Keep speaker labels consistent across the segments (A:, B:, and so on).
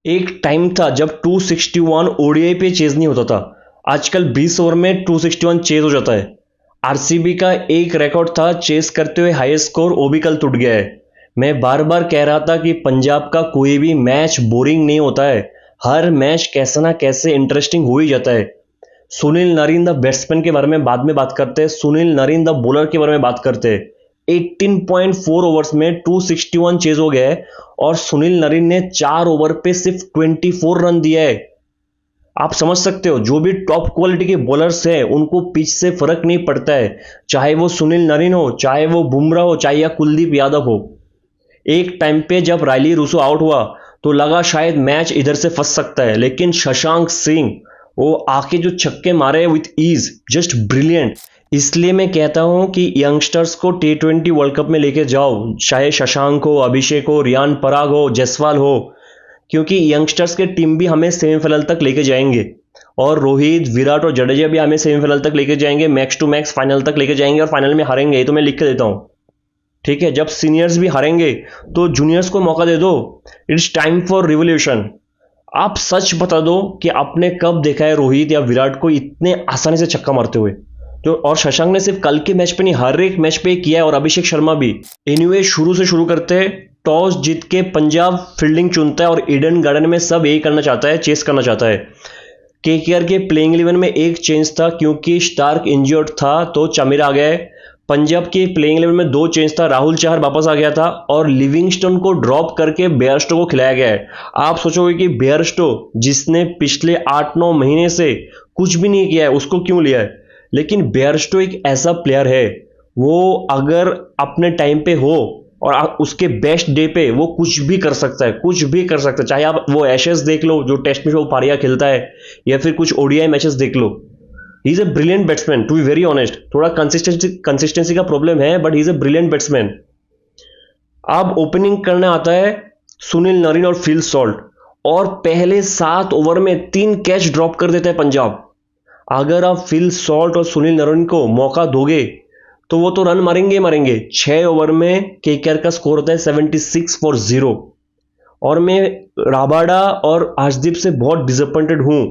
A: एक टाइम था जब 261 ओडीआई पे चेज नहीं होता था। आजकल 20 ओवर में 261 चेज हो जाता है। आरसीबी का एक रिकॉर्ड था चेस करते हुए हाईएस्ट स्कोर, वो भी कल टूट गया है। मैं बार बार कह रहा था कि पंजाब का कोई भी मैच बोरिंग नहीं होता है। हर मैच कैसा ना कैसे इंटरेस्टिंग हो ही जाता है। सुनील नारिन द बैट्समैन के बारे में बाद में बात करते हैं, सुनील नारिन द बॉलर के बारे में बात करते हैं। 18.4 ओवर्स में 261 चेज हो गया है और सुनील नरीन ने 4 ओवर पे सिर्फ 24 रन दिया है। आप समझ सकते हो, जो भी टॉप क्वालिटी के बॉलर्स हैं उनको पिच से फर्क नहीं पड़ता है, चाहे वो सुनील नरीन हो, चाहे वो बुमराह हो, चाहे या कुलदीप यादव हो। एक टाइम पे जब रायली रूसो आउट हुआ तो लगा शायद मैच इधर से फंस सकता है, लेकिन शशांक सिंह वो आके जो छक्के मारे विथ ईज, जस्ट ब्रिलियंट। इसलिए मैं कहता हूं कि यंगस्टर्स को T20 वर्ल्ड कप में लेके जाओ, चाहे शशांक हो, अभिषेक हो, रियान पराग हो, जसवाल हो, क्योंकि यंगस्टर्स के टीम भी हमें सेमीफाइनल तक लेके जाएंगे। और रोहित, विराट और जडेजा भी हमें सेमीफाइनल तक लेके जाएंगे, मैक्स टू मैक्स फाइनल तक लेके जाएंगे और फाइनल में हारेंगे, ये तो मैं लिख के देता हूं। ठीक है, जब सीनियर्स भी हारेंगे तो जूनियर्स को मौका दे दो। It's time for revolution. आप सच बता दो कि आपने कब देखा है रोहित या विराट को इतने आसानी से छक्का मारते हुए। तो और शशांक ने सिर्फ कल के मैच पे नहीं, हर एक मैच पे किया है, और अभिषेक शर्मा भी। एनीवे, शुरू से शुरू करते हैं। टॉस जीत के पंजाब फील्डिंग चुनता है और ईडन गार्डन में सब यही करना चाहता है, चेस करना चाहता है। केकेआर के प्लेइंग 11 में एक चेंज था, क्योंकि स्टार्क इंजर्ड था तो चमीर आ गया है। पंजाब के प्लेइंग 11 में दो चेंज था, राहुल चहर वापस आ गया था और लिविंगस्टन को ड्रॉप करके बेयरस्टो को खिलाया गया है। आप सोचोगे कि बेयरस्टो, जिसने पिछले 8-9 महीने से कुछ भी नहीं किया है, उसको क्यों लिया है? लेकिन बेयरस्टो एक ऐसा प्लेयर है, वो अगर अपने टाइम पे हो और उसके बेस्ट डे पे वो कुछ भी कर सकता है, कुछ भी कर सकता है। चाहे आप वो एशेस देख लो जो टेस्ट में वो पारिया खेलता है, या फिर कुछ ओडीआई मैचेस देख लो। He is a brilliant batsman, to be very honest. थोड़ा कंसिस्टेंसी का प्रॉब्लम है, but he is a brilliant batsman. अब ओपनिंग करने आता है सुनील नरीन और फिल सॉल्ट, और पहले 7 ओवर में 3 कैच ड्रॉप कर देता है पंजाब। अगर आप फिल सॉल्ट और सुनील नरीन को मौका दोगे तो वो तो रन मारेंगे मारेंगे। 6 ओवर में केकेआर का स्कोर होता है 76 फॉर 0। और मैं राबाडा और अर्शदीप से बहुत डिसअपॉइंटेड हूं।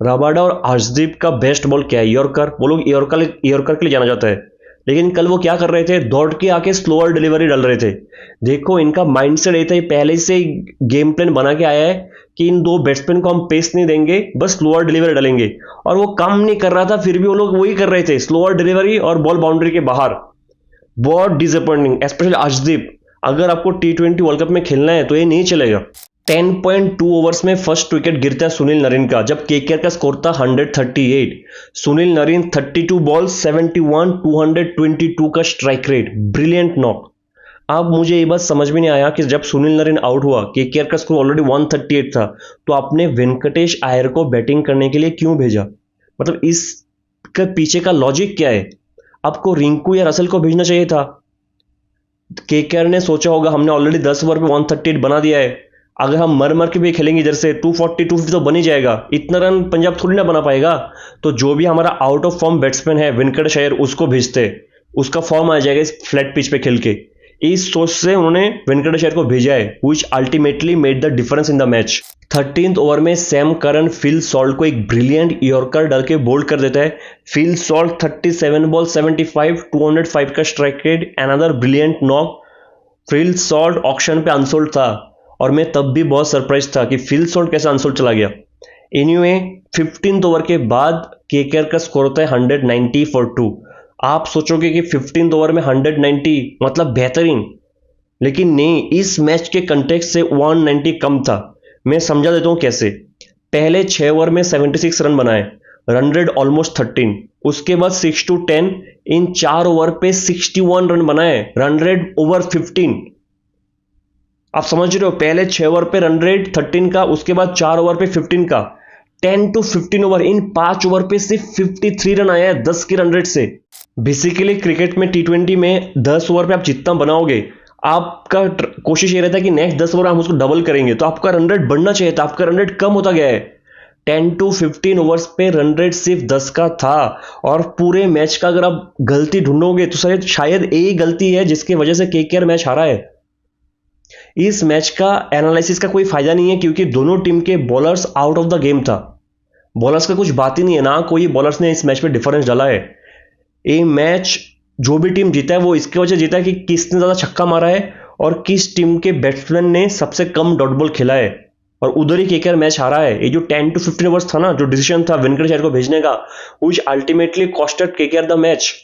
A: रबाडा और अर्शदीप का बेस्ट बॉल क्या है? यॉर्कर। वो लोग यॉर्कर के लिए जाना जाता है, लेकिन कल वो क्या कर रहे थे? दौड़ के आके स्लोअर डिलीवरी डाल रहे थे। देखो, इनका माइंडसेट ये था, पहले से गेम प्लान बना के आया है कि इन दो बैट्समैन को हम पेस नहीं देंगे, बस स्लोअर डिलीवरी डालेंगे। और वो काम नहीं कर रहा था, फिर भी वो लोग वही कर रहे थे, स्लोअर डिलीवरी और बॉल बाउंड्री के बाहर। बहुत डिसअपॉइंटिंग, स्पेशली अर्शदीप। अगर आपको T20 वर्ल्ड कप में खेलना है तो ये नहीं चलेगा। 10.2 ओवर्स में फर्स्ट विकेट गिरता है सुनील नरीन का, जब केकेआर का स्कोर था 138। सुनील नरीन 32 बॉल 71, 222 का स्ट्राइक रेट, ब्रिलियंट नॉक। अब मुझे ये बात समझ में नहीं आया कि जब सुनील नरीन आउट हुआ, केकेआर का स्कोर ऑलरेडी 138 था, तो आपने वेंकटेश अय्यर को बैटिंग करने के लिए क्यों भेजा? मतलब इसके पीछे का लॉजिक क्या है? आपको रिंकू या रसल को भेजना चाहिए था। केकेआर ने सोचा होगा हमने ऑलरेडी 10 ओवर पे 138 बना दिया है, अगर हम मर मर के भी खेलेंगे इधर से 240 250 तो बन ही जाएगा, इतना रन पंजाब थोड़ी ना बना पाएगा। तो जो भी हमारा आउट ऑफ फॉर्म बैट्समैन है वेंकटेश अय्यर, उसको भेजते, उसका फॉर्म आ जाएगा इस फ्लैट पिच पे खेल के। इस सोच से उन्होंने वेंकटेश अय्यर को भेजा है, which ultimately made the difference in the match. 13th over में सैम करन फिल सॉल्ट को एक ब्रिलियंट यॉर्कर डाल के बोल्ड कर देता है। फिल सॉल्ट 37 बॉल 75, 205 का strike rate, another brilliant knock. Phil Salt auction पे अनसोल्ड था और मैं तब भी बहुत सरप्राइज था कि फिल सॉल्ट कैसे अनसोल्ड चला गया। एनीवे, 15th ओवर के बाद केकेआर का स्कोर होता है 190 फॉर 2। आप सोचोगे कि 15th ओवर में 190 मतलब बेहतरीन, लेकिन नहीं, इस मैच के कंटेक्स्ट से 190 कम था। मैं समझा देता हूं कैसे। पहले 6 ओवर में 76 रन बनाए, रन रेट ऑलमोस्ट 13। उसके बाद 6 to 10, इन 4 ओवर पे 61 रन बनाए, रन रेट ओवर 15। आप समझ रहे हो, पहले 6 ओवर पे रन रेट 13 का, उसके बाद 4 ओवर पे 15 का। 10 to 15 ओवर, इन 5 ओवर पे सिर्फ 53 रन आया है 10 के रन रेट से। बेसिकली क्रिकेट में T20 में 10 ओवर पे आप जितना बनाओगे, आपका कोशिश ये रहता है कि नेक्स्ट 10 ओवर हम उसको डबल करेंगे, तो आपका रन रेट बढ़ना चाहिए था, आपका रन रेट कम होता गया है। 10 to 15 ओवर्स पे रन रेट सिर्फ 10 का था, और पूरे मैच का अगर आप गलती ढूंढोगे तो शायद यही गलती है जिसकी वजह से केकेआर मैच हारा है। इस मैच का एनालिसिस का कोई फायदा नहीं है क्योंकि दोनों टीम के bowlers out of the game था। बॉलर्स का कुछ बात ही नहीं है, ना कोई बॉलर्स ने इस मैच पे डिफरेंस डाला है। ये मैच जो भी टीम जीता है वो इसकी वजह जीता है कि किसने ज्यादा छक्का मारा है और किस टीम के बैट्समैन ने सबसे कम डॉट बॉल खेला है, और उधर ही केकेआर मैच हारा है। ये जो 10 to 15 ओवर्स था ना, जो डिसीजन था वेंकटेश अय्यर को भेजने का, which ultimately costed KKR the match.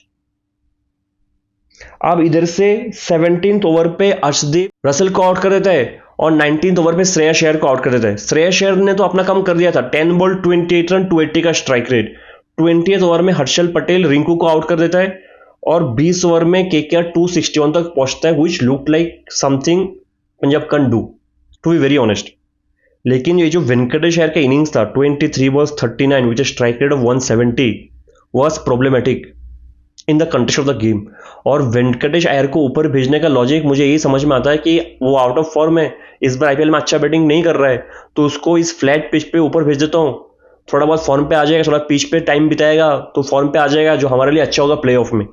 A: अब इधर से 17th ओवर पे अर्शदीप रसल को आउट कर देता है और 19th ओवर पे श्रेयस अय्यर को आउट कर देता है। श्रेयस अय्यर ने तो अपना काम कर दिया था, 10 बॉल 28 रन 280 का स्ट्राइक रेट। 20th ओवर में हर्षल पटेल रिंकू को आउट कर देता है और 20 ओवर में केकेआर 261 तक पहुंचता है, which look like something Punjab can do, to be very honest. लेकिन ये जो वेंकटेश अय्यर का इनिंग्स था 23 balls 39 which strike rate of 170 was problematic in the context of the game. और वेंकटेश अय्यर को ऊपर भेजने का लॉजिक मुझे यही समझ में आता है कि वो आउट ऑफ फॉर्म है, इस बार आईपीएल में अच्छा बैटिंग नहीं कर रहा है, तो उसको इस फ्लैट पिच पे ऊपर भेज देता हूँ, थोड़ा बहुत फॉर्म पे आ जाएगा, थोड़ा पिच पे टाइम बिताएगा तो फॉर्म पे आ जाएगा, जो हमारे लिए अच्छा होगा प्ले ऑफ में।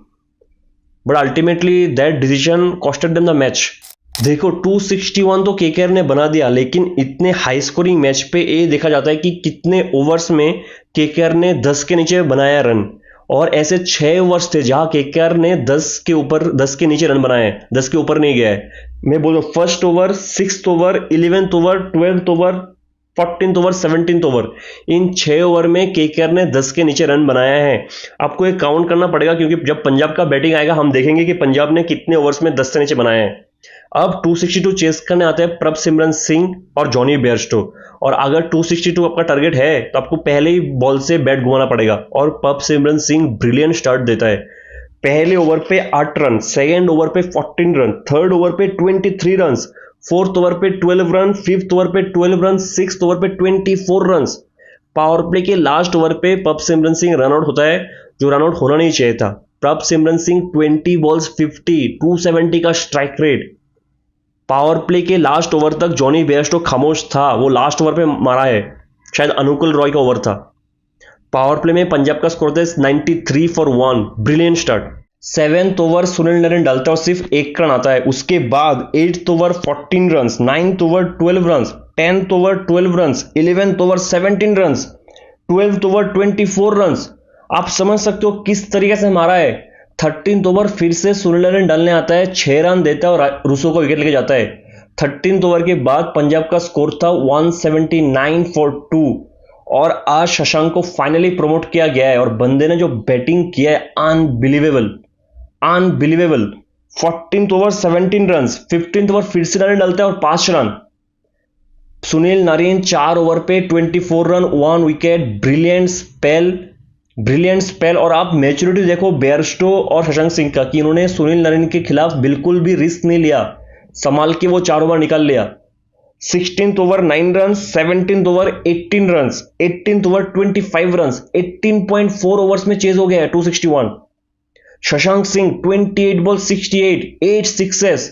A: But ultimately that decision costed them the match. देखो 261 तो केकेआर ने बना दिया, लेकिन इतने हाई स्कोरिंग मैच पे ये देखा जाता है कि कितने ओवर्स में केकेआर ने 10 के नीचे बनाया रन, और ऐसे 6 ओवर्स थे जहां केकेआर ने 10 के नीचे रन बनाए, 10 के ऊपर नहीं गया है। मैं बोल रहा हूं 1st over, 6th over, 11th over, 12th over, 14th over, 17th over, इन 6 ओवर में केकेआर ने 10 के नीचे रन बनाया है। आपको एक काउंट करना पड़ेगा क्योंकि जब पंजाब का बैटिंग आएगा हम देखेंगे कि पंजाब ने कितने ओवर्स में 10 से नीचे बनाए हैं। अब 262 चेस करने आते हैं प्रभ सिमरन सिंह और जॉनी बेयरस्टो, और अगर 262 आपका टारगेट है तो आपको पहले ही बॉल से बैट घुमाना पड़ेगा, और प्रभ सिमरन सिंह ब्रिलियंट स्टार्ट देता है। पहले ओवर पे 8 रन, सेकेंड ओवर पे 14 रन, थर्ड ओवर पे 23 रन, फोर्थ ओवर पे 12 रन, फिफ्थ ओवर पे 12 रन, सिक्स्थ ओवर पे 24 रन। पावर प्ले के लास्ट ओवर पे प्रभ सिमरन सिंह रन आउट होता है, जो रन आउट होना नहीं चाहिए था। प्रभ सिमरन सिंह 20 बॉल्स 50, 270 का स्ट्राइक रेट। पावर प्ले के लास्ट ओवर तक जॉनी बेयरस्टो खामोश था, वो लास्ट ओवर पे मारा है, शायद अनुकुल रॉय का ओवर था। पावर प्ले में पंजाब का स्कोर था 93 for 1, brilliant start. 7th over Sunil Narine डालता है और सिर्फ 1 रन आता है। उसके बाद 8th over 14 run, 9th over 12 run, 10th over 12 run, 11th over 17 run, 12th over 24 run. आप समझ सकते हो किस तरीके से मारा है। 13th ओवर फिर से सुनील नरेन डालने आता है, 6 रन देता है और रूसो को विकेट लेके जाता है। 13th ओवर के बाद पंजाब का स्कोर था 179 for 2, और आज शशांक को फाइनली प्रमोट किया गया है, और बंदे ने जो बैटिंग किया है unbelievable, unbelievable. 14th over 17 run, 15th over फिर से नरेन डालता है और 5 रन। सुनील नारायण 4 ओवर पे 24 run, 1 wicket, brilliant spell, brilliant spell. और आप मैच्योरिटी देखो बेयरस्टो और शशांक सिंह का, कि इन्होंने सुनील नारायण के खिलाफ बिल्कुल भी रिस्क नहीं लिया, संभाल के वो 4 ओवर निकाल लिया। 16th over 9 run, 17th over 18 run, 18th over 25 run, 18.4 overs में चेज हो गया है 261। शशांक सिंह 28 बॉल 68, 8 सिक्सेस,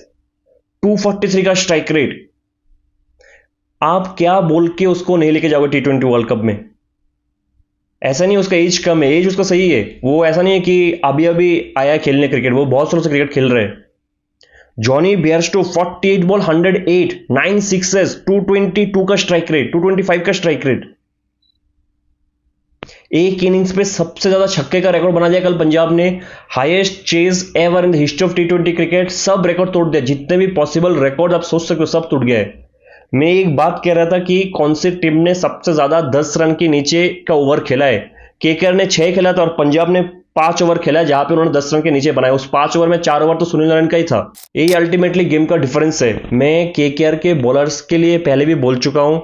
A: 243 का स्ट्राइक रेट। आप क्या बोल के उसको नहीं लेके जाओगे T20 वर्ल्ड कप में? ऐसा नहीं उसका एज कम है, एज उसका सही है, वो ऐसा नहीं है कि अभी अभी आया खेलने क्रिकेट, वो बहुत सालों से क्रिकेट खेल रहे हैं। जॉनी बेयरस्टो 48 बॉल 108, 9 सिक्सेस, 222 का स्ट्राइक रेट, 225 का स्ट्राइक रेट। एक इनिंग्स पे सबसे ज्यादा छक्के का रिकॉर्ड बना दिया कल पंजाब ने, highest chase ever in the history of T20 cricket. सब रिकॉर्ड तोड़ दिया, जितने भी पॉसिबल रिकॉर्ड आप सोच सकते हो सब टूट गया है। मैं एक बात कह रहा था कि कौन सी टीम ने सबसे ज्यादा 10 रन के नीचे का ओवर खेला है। केकेआर ने 6 खेला था और पंजाब ने 5 ओवर खेला है, जहां पे उन्होंने 10 रन के नीचे बनाए। उस 5 ओवर में 4 ओवर तो सुनील नारायण का ही था। यही अल्टीमेटली गेम का डिफरेंस है। मैं केकेआर के बॉलर्स के लिए पहले भी बोल चुका हूं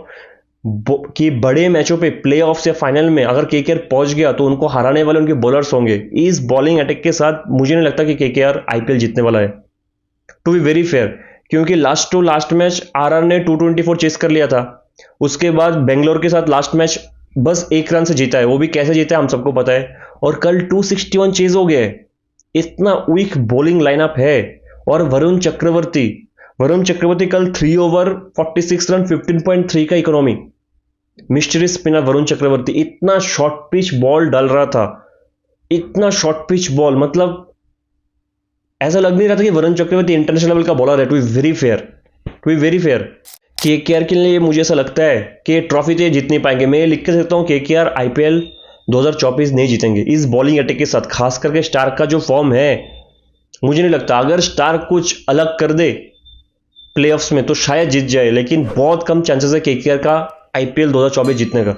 A: कि बड़े मैचों पे, प्ले ऑफ या फाइनल में अगर केकेआर पहुंच गया तो उनको हराने वाले उनके बॉलर्स होंगे। इस बॉलिंग अटैक के साथ मुझे नहीं लगता कि केकेआर आईपीएल जीतने वाला है, टू बी वेरी फेयर। क्योंकि last to last match RR ने 224 चेस कर लिया था, उसके बाद बेंगलोर के साथ लास्ट मैच बस 1 रन से जीता है, वो भी कैसे जीता है हम सबको पता है। और कल 261 चेज हो गए। इतना वीक बॉलिंग लाइनअप है। और वरुण चक्रवर्ती कल 3 ओवर 46 रन, 15.3 का economy. Mystery spinner Varun Chakravarthy इतना शॉर्ट पिच बॉल डाल रहा था, इतना शॉर्ट पिच बॉल, मतलब ऐसा लग नहीं रहा था कि वरुण चक्रवर्ती इंटरनेशनल लेवल का बॉलर है, to be very fair. To be very fair KKR के लिए मुझे ऐसा लगता है कि ट्रॉफी तो ये जीत नहीं पाएंगे। मैं ये लिख के सकता हूँ केकेआर आईपीएल 2024 नहीं जीतेंगे इस बॉलिंग अटैक के साथ, खास करके स्टार्क का जो फॉर्म है मुझे नहीं लगता। अगर स्टार्क कुछ अलग कर दे प्लेऑफ्स में तो शायद जीत जाए, लेकिन बहुत कम चांसेस है केकेआर का आईपीएल 2024 जीतने का।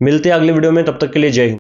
A: मिलते हैं अगले वीडियो में, तब तक के लिए जय हिंद।